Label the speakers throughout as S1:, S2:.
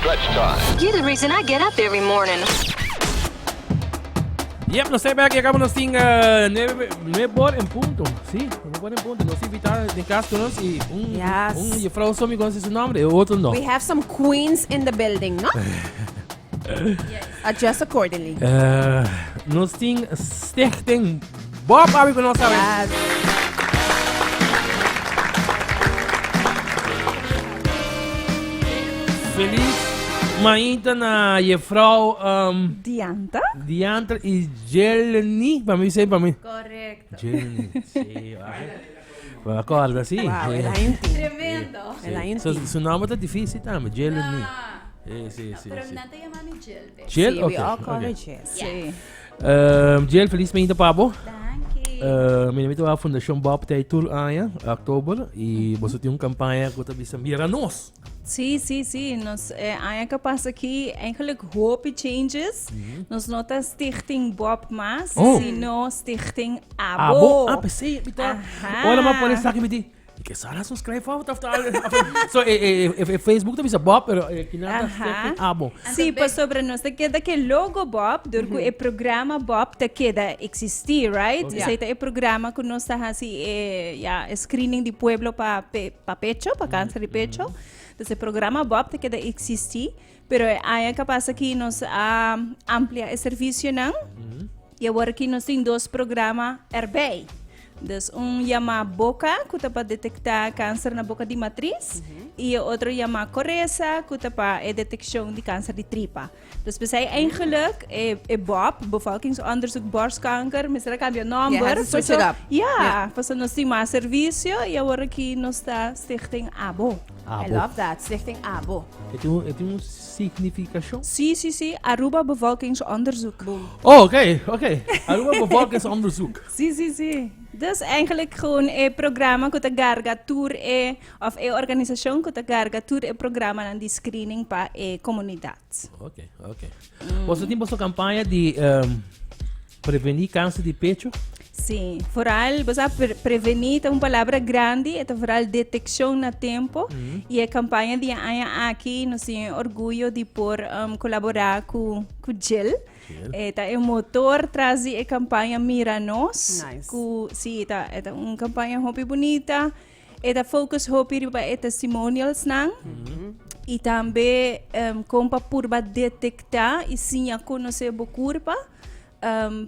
S1: stretch time.
S2: You're the reason I get up every morning.
S3: Yep, nos trae aquí, acabamos sin 9 en punto. Sí, 9 en punto. Nos invitaron de Castronos y
S4: Yes.
S3: un Frau Somi conoce su nombre, otro no.
S4: We have some queens in the building, no? Adjust accordingly.
S3: Nos ting stichting Bob Abi con nosotros.
S4: Yes.
S3: Feliz Mainta na Frau
S4: Dianta?
S3: Diantra e Jeleni, para mim sempre para mim.
S5: Correcto.
S3: Jeleni, sim, vai. Acorda assim.
S4: Wow, ela é intim.
S5: Tremendo.
S4: Ela é intim.
S3: Seu nome tá difícil também, Jeleni.
S5: Ah,
S3: Sim.
S5: pero no te llaman Jill, babe.
S3: Jill,
S4: See,
S3: okay.
S4: we all call her
S3: Okay.
S4: Jill.
S5: Yeah.
S3: Jill, feliz Mainta Pabo.
S5: Thank you.
S3: Minha mãe a Fundação Bob Teitur aia, outubro, e você tem uma campanha que tá bisa Miranos.
S6: Sim. Aan que passa aqui, eigenlijk hoop changes. Nos nota Stichting Bob Mas,
S3: Oh.
S6: sino Stichting
S3: Abo,
S6: Abo.
S3: pensei, bita.
S6: Aha.
S3: Olha, mas pode estar aqui, bita. Que Sarah subscribe ao So, Facebook tá bisa Bob, pero que nada Stichting Abo.
S6: Sim, para sobre nós, queda que logo Bob, durante o programa Bob, te queda existir, right?
S3: Okay.
S6: Esse é o programa que nós está assim, screening de pueblo para pecho, para câncer de pecho. Esse programa Bob te queda existir, pero aí que passa que nós amplia o serviço não. E agora aqui nós temos 2 programas erbij. Dus chama boca, que está para detectar câncer na boca de matriz, e o outro chama correza, que está para a detecção de câncer de tripa. Dus we zijn eigenlijk BOP, bevolkingsonderzoek borstkanker, mas será cambia number?
S4: You have to switch it up.
S6: Yeah, para nós temos mais serviço e agora aqui nós está Stichting Abo.
S4: I love that. Stichting Abo.
S3: Tem uma significação?
S6: Sim, Aruba bevolkingsonderzoek.
S3: Oh, oké. Aruba bevolkingsonderzoek.
S6: Sim. Dus eigenlijk gewoon een programma que te gargatuur of een organisatie que te gargatuur een programma aan die screening para a comunidade.
S3: Ok. Você tem uma campanha de prevenir câncer de pecho?
S6: Sim, vooral você prevenir é uma palavra grande, é vooral detecção na tempo e a campanha de aqui nós temos orgulho de por colaborar com Jill. É um motor traz a campanha Miranos.
S4: Nice.
S6: Sim, é uma campanha muito bonita. É focus hopi para testimonials não. E também como para detectar e sim a conhecer a curva.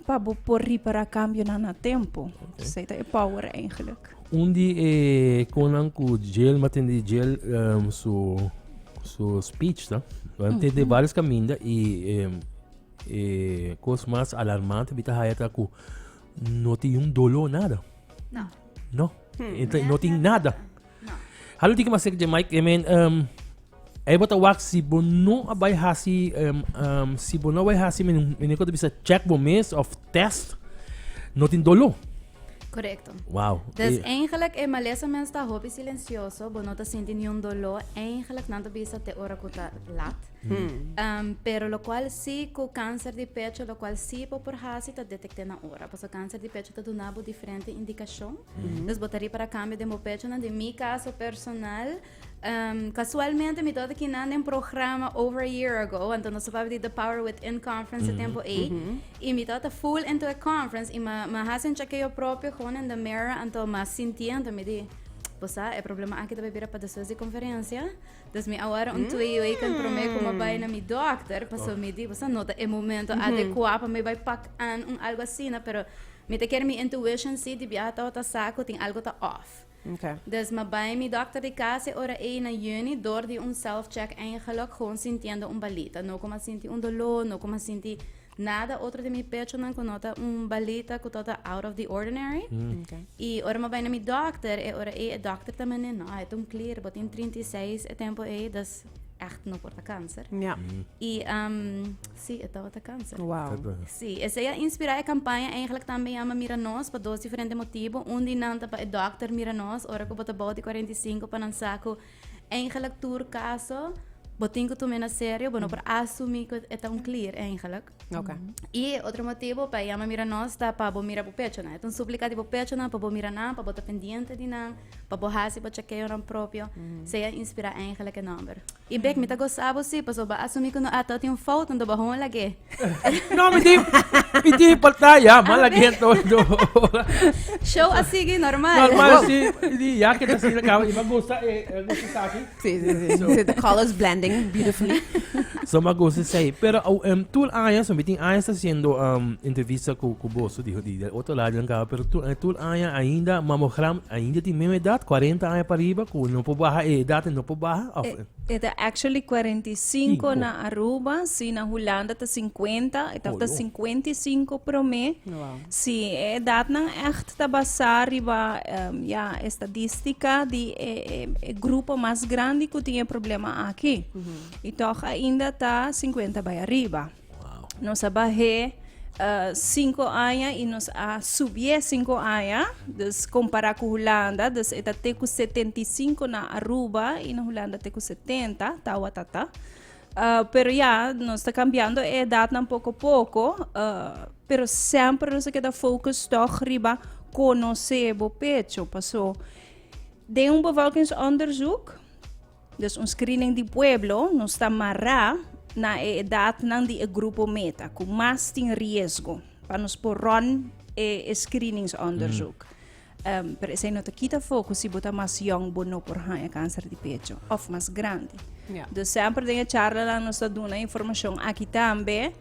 S6: Para porri para cambio na tempo. Isso é power eigenlijk.
S3: Onde konan ku Jill matindi Jill su speech, tá? Tem de vários caminhos e coisa mais alarmante bita hayata ku não tem dolo nada. Não. Então não tem nada. Halo di ka masik de Mike, ay bota wak si bono abay hasi si bono abay hasi meniko bisa check bo mes of test não tem dolo.
S5: Correcto.
S3: Wow.
S5: Dus eigenlijk é malesa mens está hobby silencioso, bo não tá sentindo nenhum dolor, eigenlijk não tá bisa te ora kuta lat. Pero lo cual sí com câncer de pecho, lo cual sí por hasi tá detectar na hora, porque câncer de pecho tá donando diferente indicação. Dus botaria para cambio de meu pecho, de mi caso personal. Casualmente me toda que nada em programa over a year ago, então nós sabemos The Power Within Conference de tempo e me toda full into a conference e me hasen chequei eu próprio com in the mirror, então me sentindo me di, posa é problema aqui da bebida para depois de conferência, dus me agora 2 weken para mim como vai na mi doctor, passou me di, posa nota é momento adequado para me vai pack algo assim, pero me te quer mi intuition se de biata ou saco tem algo tá off.
S4: Okay.
S5: Dus maar bij mijn dokter de casa ora 1 juni door die self-check eigenlijk gewoon sintiendo balita. No como sinti dolor, no como sinti nada outro de mijn pecho não conota balita que toda out of the ordinary.
S4: Okay.
S5: E ora maar bij mijn dokter ora dokter também não, é clear, but in 36 tempo das echt não porta câncer.
S4: Yeah.
S5: E sim, é porta câncer.
S4: Wow.
S5: Sim, essa é inspirar a campanha eigenlijk também ama Miranos para 2 diferentes motivos. Die nanta para o Dr. Miranos, ora que bota body 45 para não saco eigenlijk tour caso botin ko tumina serio, bueno, para assumir que é tão clear, eigenlijk.
S4: Okay.
S5: E outro motivo para yama mira nós tá para mira pro pecho, né? Então suplicativo pecho na para mira na, para botar pendiente de na, para hasi para chequear o próprio, seja inspirar eigenlijk een number. E bek me tá gostava sim, para só assumir que não até tem foto do bahon lagi.
S3: No, hindi paltaya, malagyan to.
S5: Show asigi normal.
S3: Normal si, hindi yakin na sila kawin. Magusta gusto sa akin.
S4: Sí. So the colors blending beautifully.
S3: So magusta sa'yo. Pero tul aya, so meeting aya está haciendo entrevista com o Bosso, dijo, outro lado ng kawa, pero tul aya ainda, mamograma, ainda tem mesma idade, 40 aya para riba, kung não po baha, idade não po baha.
S6: Ita actually 45 na Aruba, si na Holanda ta 50, ita ta 55 pro me.
S4: Wow.
S6: Si edad ng echt tabasa riba estadística de grupo mais grande que tinha problema aqui. Ito ainda tá 50 by arriba.
S3: Wow.
S6: Nos abahe 5 anos e nos subir 5 anos, dus comparar com Holanda, dus ita te com 75 na Aruba e na Holanda te com 70, tawa tata. Pero nos está cambiando a idade um pouco a pouco, pero sempre nos queda focus toch riba conhecer o pecho, passou de bevolkingsonderzoek, dus een screening di pueblo, nos está marra na edad ng di grupo meta, kung mas ting riesgo, para nos poron screeningsonderzoek. Pero essa não kita focus se botar mais young bono por hanya câncer de pecho, of mais grande.
S4: Yeah.
S6: Dus sempre denha charla lang nos duna informação aqui também,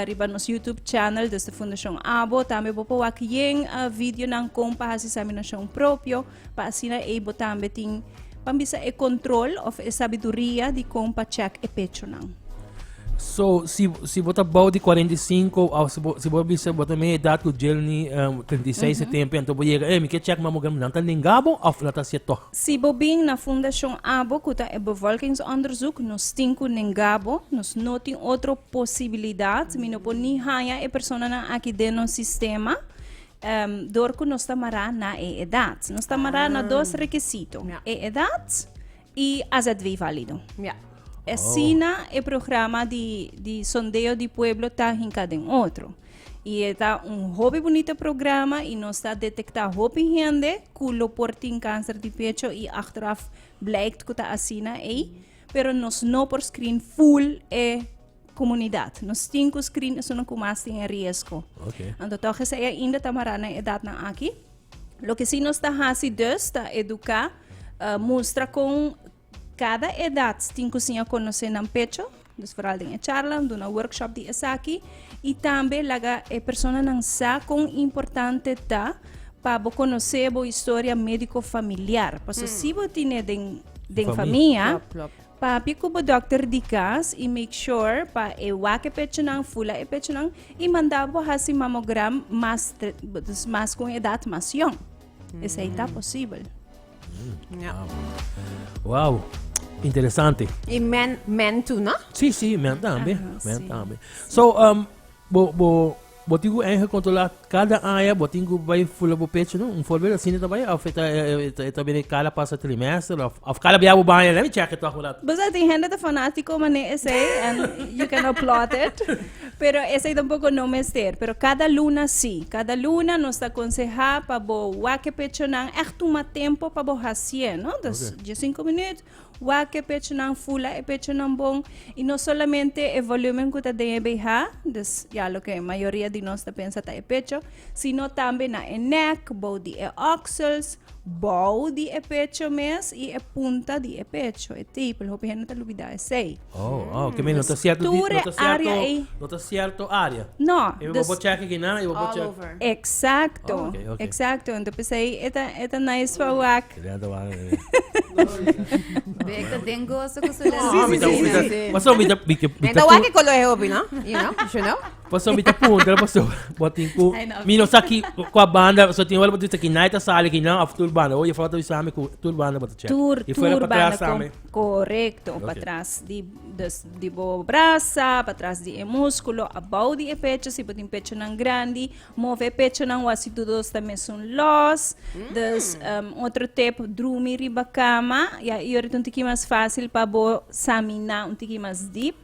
S6: riba nos YouTube channel dus da Fundação Abo, também bopo wakiyeng video ng kompa hasi sa minasyon propio, pa asina botar também ting pambisa control of sabedoria de kompa check pecho nang.
S3: So, se botar bau de 45, ou se botar botar meia idade com o gel ni 36 de setembro, então vou chegar, me quer check mamograma, não tá nem gabo, ou não tá certo?
S6: Si bobing na Fundação Abo, kuta bevolkingsonderzoek, nos tinko nengabo, nos noting outra possibilidade, minopo ni haya persona na aqui dentro no sistema, dorco nos tamará na edad. Nos tamará na dois requisitos,
S4: Yeah.
S6: edad e azadvi válido.
S4: Yeah.
S6: Sina programa de sondeo de pueblo tá hincado em outro. E está hobby bonito programa e nós está detectar hobby gente que lo portem câncer de pecho e achteraf blijkt que tá assina pero nós não por screen full comunidade. Nós temos screen isso não começa em risco.
S3: Okay.
S6: Então toch is ainda tamara na edad na aqui. Lo que sim nós está hasi dus tá educar mostra com cada edad tem que se conhecer no pecho, dus vooral em charla, do na workshop de aqui e também laga persona não sa com importante tá para conhecer a história médico familiar, porque se você tem den família, papi ko doctor di kas e make sure pa wake pecho nang fula pecho nang e mandabo hasi mammogram mas com edad mas young. Essa aí tá possível.
S4: Yeah.
S3: Wow, interessante.
S4: E men too, no?
S3: Sí, men também. Men
S6: sim.
S3: também. So, botigo é controlar cada área, botigo vai full bo pecho, não? Forbeira assim também, ou feita bem cada passa trimestre, ou cada biabo banha, let me check it out.
S6: Basta tem gente de fanático mane esse and you can upload it. Pero esse tampoco no mester, pero cada luna sí. Cada luna nos aconseja para bo wake pecho nang echt uma tempo para bo hasie, no? Dus de 5 minutos wake pecho nang fula pecho nang bom e não solamente o volume que te BH, dus ya lo que maioria de nós pensa tá pecho, sino também na neck, body e oxals, bow de pecho mes e punta de pecho, tipo, hope gente tá lubida sei.
S3: Oh, que menos tá certo, não tá certo área.
S6: No,
S3: Eu vou check aqui na, eu vou
S4: All
S3: check.
S4: over.
S6: exacto,
S3: Oh, okay.
S6: exacto. Então pensei, eta nice para wak.
S5: Beka dengo sa
S4: Sí, sí, sí.
S3: Mas so,
S4: And the wake color hobby, no? You know? You should know?
S3: Pasó mi punto, pasó. Botin ko.
S5: I know.
S3: Mino sa com a banda, só tinha olha para aqui night sala aqui não, after banda. Oye, falta isso ame com tour banda para check. E foi para trás ame.
S6: Correcto, para trás de bo braça, para trás de músculo, abaixo de pecho, se botin pecho não grande, move pecho não, assim tudo também são los. Dus outro tipo, dormir riba cama, e aí é um pouquinho mais fácil para bo examinar um pouquinho mais deep,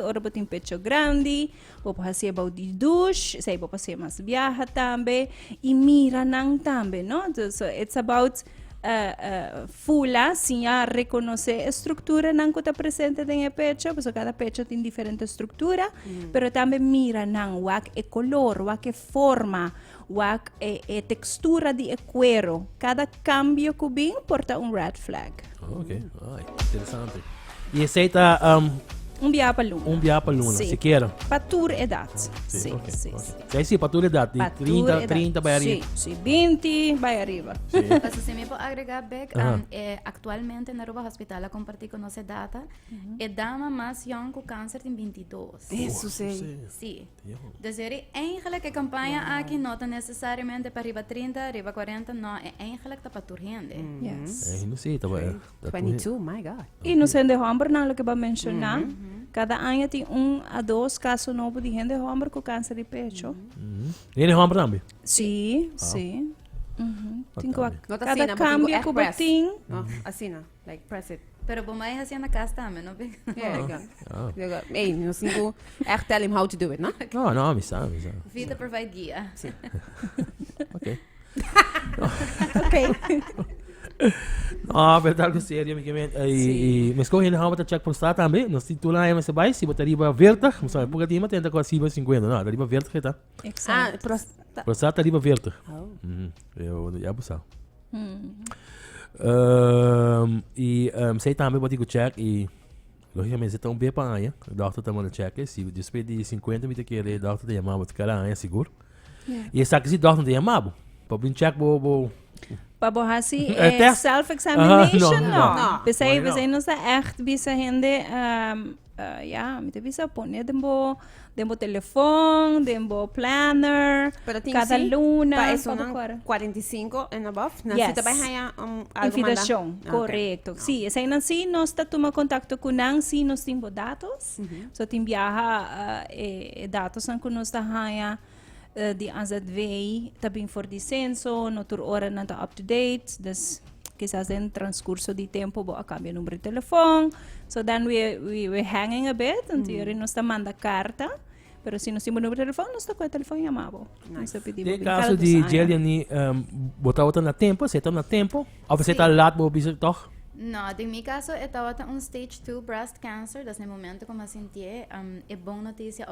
S6: ora botin pecho grande, vou fazer about de douche, sei vou fazer mais viaja também, e mira não também, não? So it's about fula, sim, a reconhecer a estrutura não que está presente no pecho, porque cada pecho tem diferente estrutura, pero também mira não, o que é color, o que é forma, o que é textura de cuero. Cada cambio que vem porta red flag.
S3: Ok, ai, interessante. E aceita
S6: Dia para luna.
S3: Dia para luna, se quer.
S6: Para toda idade. Sim,
S3: okay,
S6: sim,
S3: okay. Sim, para toda idade, de 30 vai arriba.
S6: Sim, 20 vai arriba.
S5: Mas se me pode agregar, Beck, atualmente na Ruba Hospital, a compartir com nossa data, é dama mais young com câncer em 22.
S4: Isso sei.
S5: Sim. Dus eigenlijk a campanha aqui não está necessariamente para arriba 30, arriba 40, não, é eigenlijk está para turrende.
S6: Yes.
S3: Não sei, tá bem.
S4: 22, my God.
S6: E no sendo homem, não, que vai mencionar, cada ano tem 1 a 2 casos novos de gente homem com câncer de pecho.
S3: Ele é homem também?
S6: Sim, sim. Tem
S4: Cada
S6: cambio que vai ter.
S4: Assim, like press it.
S5: Pero por mais assim na casa também, não?
S4: Yeah, hey, não singo echt tell him how to do it, no?
S3: Não, me sabe.
S5: Vida provide guia.
S3: Ok.
S6: Ok.
S3: No, verdade que sério, mas correndo a para check prostar também, nós titular mas vai se botar riba verde, mas sabe, porque tem tenta com a riba 50, não, riba verde que tá.
S6: Exato.
S3: Prostar riba verde. Eu já passou. Sei também botar com check e logicamente você tá bem para aí, o doutor tá mandando check, se depois de 50 me querer, o doutor te chamava de cara aí seguro. E essa que se doutor te chamava, para vir check bo
S6: Para borrar se
S3: test?
S6: self-examination,
S3: não.
S6: Você não está echt bisa gente, me te bisa poner dembo telefone, dembo planner, cada luna,
S4: para eso 45 and above, necesita bajar
S6: invitação, correto. Sim, essa aí se nós está tomando contato com nang, se nós temos dados, só tem viaja dados que nós está die AZV também for de censo, notur hora não está up to date, dus quizás em transcurso de tempo bo cambia número de telefone, so then we hanging a bit, então nós está manda carta, pero se nós temos número de telefone, nós está com o telefone chamado.
S3: Tem caso de Jeliani botar outra na tempo, você está na tempo, ou você está lá bo bisa toch?
S5: No, em meu caso, eu estava com stage 2 breast cancer, das no momento como eu senti, é boa notícia,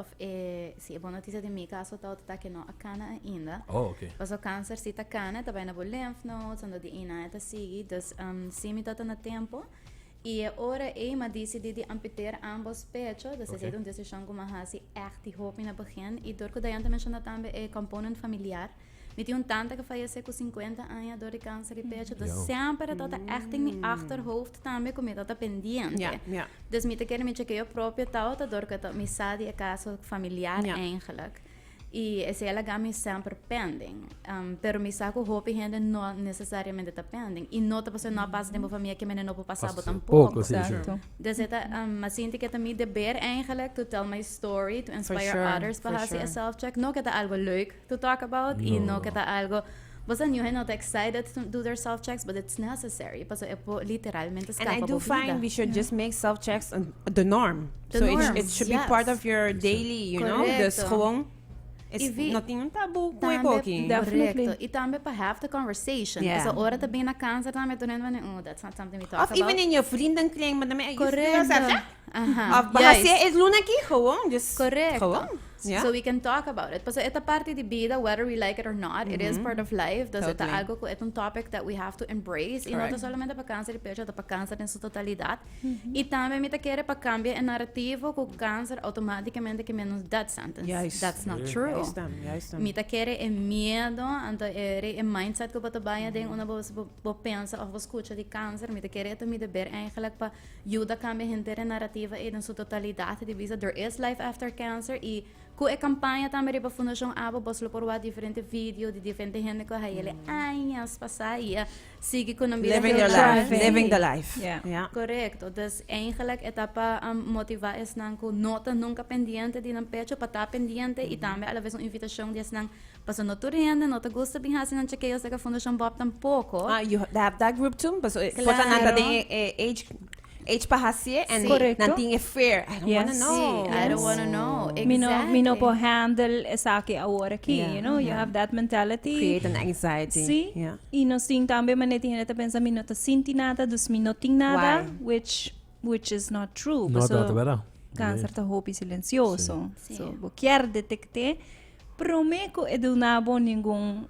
S5: sim, é boa notícia de meu caso, estava que não a cana ainda.
S3: Oh, ok.
S5: Mas o câncer se está cana, também na lymph nodes, onde de ina está sigue, dus sim, me está no tempo. E agora eu decidi de amputar ambos pechos, dus é uma decisão como assim, echt hoop na begin, e door que daí mencionar também é component familiar. Me tinha tante que faleceu com 50 anos door de câncer de pecho, dus sempre dat echt in mijn achterhoofd também comigo dat pendiente. Dus me te quero me chequear próprio tauta door que me sabe é caso familiar eigenlijk. E esse ela gami sempre pending. Pero me saco hope gente não necessariamente está pending. E não está passando não passa tempo família que me não pode passar tampouco.
S6: Exato.
S5: Dus mas sinto que também dever eigenlijk to tell my story, to inspire others para fazer a self-check. Não que tá algo leuk to talk about, e não que tá algo was then you are not excited to do their self-checks, but it's necessary. Because literalmente
S4: and I do find we should just make self-checks the norm. It should be part of your daily, you know, dus gewoon não tem tabu com aqui.
S5: Correto. E também para have the conversation. Because a hora também na câncer também durante van, that's not something we talk about.
S4: Of even in your vriendenkring, maar dan
S5: correct.
S4: Of bahasa is luna aqui gewoon, just
S5: correct.
S4: Gewoon.
S5: Yeah. So we can talk about it. Because it's parte de vida, whether we like it or not, it is part of life. Dus het algo que é topic that we have to embrace. E não solamente para câncer de pecho, para câncer em sua totalidade. E também me quer para cambiar o narrativo que o câncer automaticamente que menos death sentence. That's not true. Me quer é medo, então é mindset que você vai ter, uma você pensa ou você escuta de câncer, me quer também dever eigenlijk para ajudar a cambiar a narrativa em sua totalidade de vida. There is life after cancer e Com a campanha também para a Fundação Abo, você pode ver diferentes vídeos de diferentes gente que aí ele anos passar e sigue com a vida
S4: Living your life. Living the life.
S6: Yeah.
S5: Correcto. Dus eigenlijk etapa motivar es nanco nota nunca pendiente de pecho para estar pendiente e também a la vez uma invitação de nan para não turriendo, não te gusta bem assim não chequeio se a Fundação Bob tampouco.
S4: You have that group too? But
S5: Claro.
S4: age pahasie and
S6: Correcto.
S4: nothing fair. I don't want to know.
S5: I don't want to know. Exactly.
S6: Mino po handle esaki awara ki,
S4: Yeah.
S6: you know, you have that mentality.
S4: Create an anxiety.
S6: Sí,
S4: Yeah.
S6: y nos ting también maneti gente pensa mi no te sinti nada, dus mi no ting nada, which is not true.
S3: No,
S6: So,
S3: dat wel.
S6: cáncer te hopi silencioso.
S5: Sí.
S6: So, bo quer detecte, promeco edu nabo ningún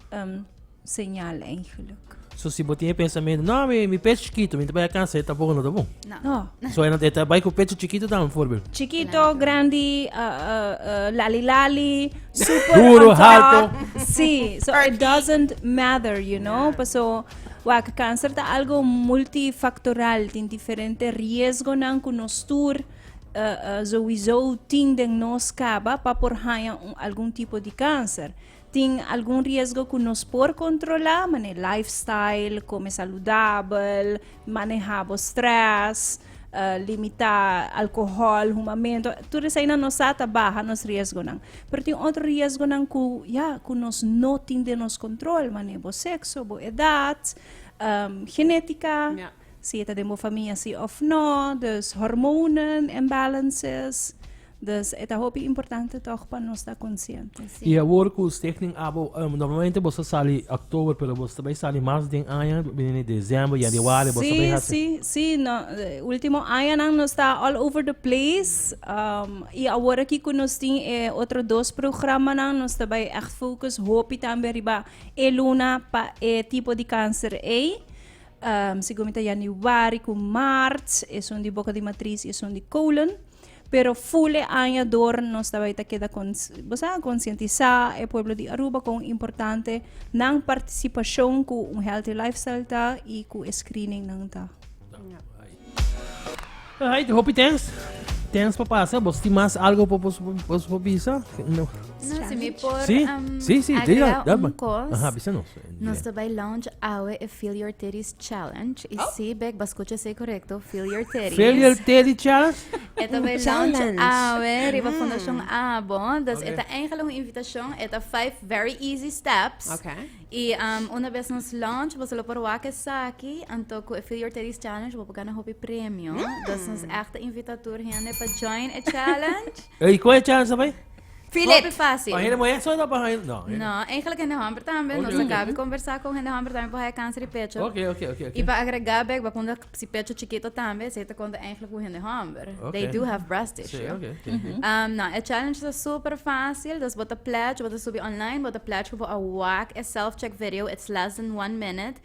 S6: señal eigenlijk.
S3: So, se botinha pensamento, não, meu pecho chiquito, me trabalha câncer, tá bom, não tá bom.
S6: No.
S3: So, ela trabalha com o pecho chiquito, dá um voorbeeld.
S6: Chiquito, grande, lali, super
S3: Duro,
S6: on top.
S3: alto.
S6: Sí, so it doesn't matter, you know. So, wag cáncer ta algo multifactorial, tin diferente riesgo nang kunostur, sowieso ting deng nos kaba pa porhaya algum tipo de câncer. Tem algum risco que nós por controlar, mas lifestyle, comer saudável, manejar o stress, limitar álcool, fumamento, tudo isso aí não está baixo nos riscos não. Mas tem outro risco não que nós não temos controle, mas o sexo, a idade, genética,
S4: Yeah.
S6: se temos família sim ou não, dus hormonen imbalances. Dus het is importante toch para nós estar conscientes.
S3: E agora com os técnicos, normalmente você sai em outubro, mas você também sai mais de ano, em dezembro, januário, você também assim.
S6: Sí, no, último año nós está all over the place. E agora aqui que nós temos outros dois programas, nós também echt focus, hope também riba luna para tipo de câncer segundo januário com março, é um de boca de matriz, é um de colon. Pero fule año dor nos também tá queda conscientizar o pueblo de Aruba com importante nang participação com healthy lifestyle ta e com screening nang ta.
S3: Alright, hope thanks. Thanks para passar. Você tem mais algo para você bisa? Não.
S5: No, se me por
S3: Sí,
S5: agregar
S3: diga.
S5: coisa,
S3: Ajá, bisa nos.
S5: nós também launch a Feel Your Titties Challenge. E se bem, escucha se correto, Feel Your Titties.
S3: Failure Teddy Challenge?
S5: É também launch a Riva Fundação Abo. Dus é eigenlijk uma invitação, é 5 very easy steps.
S4: Okay.
S5: E uma vez nos launch, você lo por wake saki, então com Feel Your Titties Challenge, vou ganhar um prêmio. Dus nos echt invitator hierna para join a challenge.
S3: E qual é a challenge também?
S5: Hopi fácil.
S3: Mas ele mulher só dá para ele? Não.
S5: Não, eigenlijk in de hamper também. Nós acabamos de conversar com ele de hamper também para câncer de pecho.
S3: Ok.
S5: E para agregar, para quando se pecho chiquito também, você está quando eigenlijk com ele de hamper. They do have breast tissue.
S3: Sim, ok.
S5: Não, a challenge é super fácil. Dus bota pledge, bota subir online, bota pledge para a whack a self-check video. It's less than 1 minute.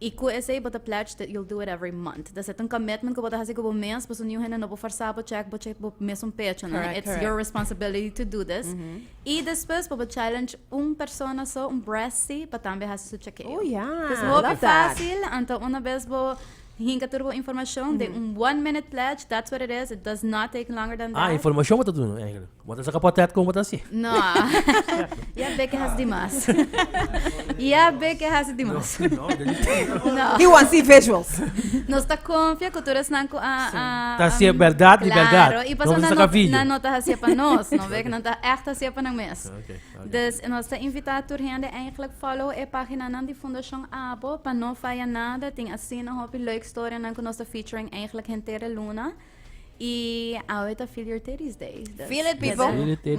S5: E com esse bota pledge that you'll do it every month. Dus é commitment que bota fazer com o mês, para o new não vou forçar para check o mês pecho, né? It's your responsibility to do this. E depois para challenge pessoa só breasty para também fazer o check.
S4: Oh, yeah.
S5: Dus
S4: I
S5: hoop
S4: love that.
S5: fácil, então uma vez vou hinga turbo informação de 1 minute pledge, that's what it is. It does not take longer than that.
S3: Informação bota tudo, eigenlijk. Bota essa capote como bota assim.
S5: No. Ja, beke has dimas. Ja, beke has dimas. No.
S4: He wants to see visuals.
S5: Nós está confia que tu eres nanco a
S3: Tá se é verdade,
S5: claro.
S3: verdade.
S5: E passa
S3: Não
S5: na
S3: saca vídeo.
S5: na nota hacia para nós, não vê que não está echt hacia para nós.
S3: Ok.
S5: Dus nós está invitado por gente eigenlijk follow a página nan die Fundação Abo para não falhar nada. Tem assim uma hobby leuk story nan que nós está featuring eigenlijk inteira luna. E ahorita Feel Your Titties Day. Dus,
S4: Feel it, people.
S3: Ele tem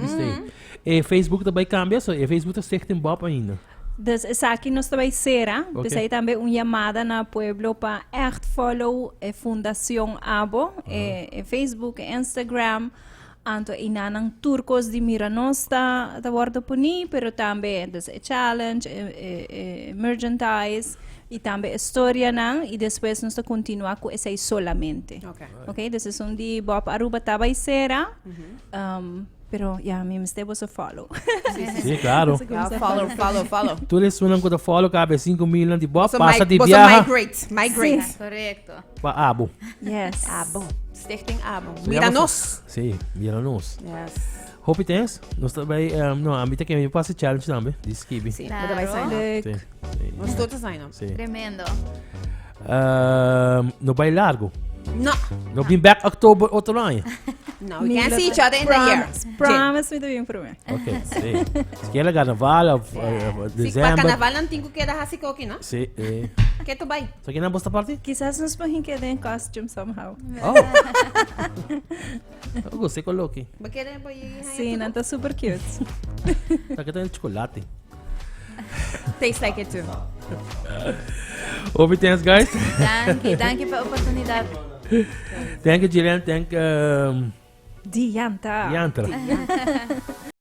S3: E Facebook também cambia, só. E Facebook está certo em Bob ainda.
S6: Dus aqui nós também será,
S3: Ok.
S6: okay. também uma chamada na pueblo para echt follow a Fundação Abo, Facebook, Instagram, anto inanang turcos de Miranosta da bordo puni, pero também dus challenge, merchandise e também história nang e depois nós continuar com esse solamente. Okay, this is de Bob Aruba também será. Pero me mistake a follow.
S3: Sim, claro.
S4: Yeah, follow.
S3: Tu eles sunan com o follow, cabe 5 mil de Bob,
S4: So
S3: passa de
S4: você
S3: viaja
S4: migrate.
S5: Correcto.
S3: para Abo.
S6: Yes.
S4: Abo. Stichting Abo.
S3: So,
S4: Miranos.
S3: Sim, Miranos.
S4: Yes.
S3: Hope it is. Nós também, não, a mim tem que fazer challenge também, disse Kibi.
S4: Sim,
S5: Claro.
S4: mas vai sair.
S6: Leuk.
S3: Sim.
S4: Nós todos saem.
S3: Sim.
S5: Tremendo.
S3: No vai largo.
S4: No.
S3: No been back October outro ano.
S4: No, we can't see each other in the year.
S6: Promise me to be for me.
S3: Ok, sim. Se quer carnaval,
S4: Se para
S3: dezembro.
S4: carnaval não tenho que dar assim aqui, não?
S3: Sim.
S4: Que tu vai?
S3: Só que não bosta parte?
S6: Quizás nos podem quedar em costume somehow.
S3: Oh. Eu gostei com o Loki.
S4: Vai querer vai
S6: Sim, não tá super cute.
S3: Tá que tem chocolate.
S4: Taste like it too.
S3: Hope it is, guys.
S5: Danke pela oportunidade.
S3: Thank you, Jillian. Thank
S6: Dianta.
S3: Yantra.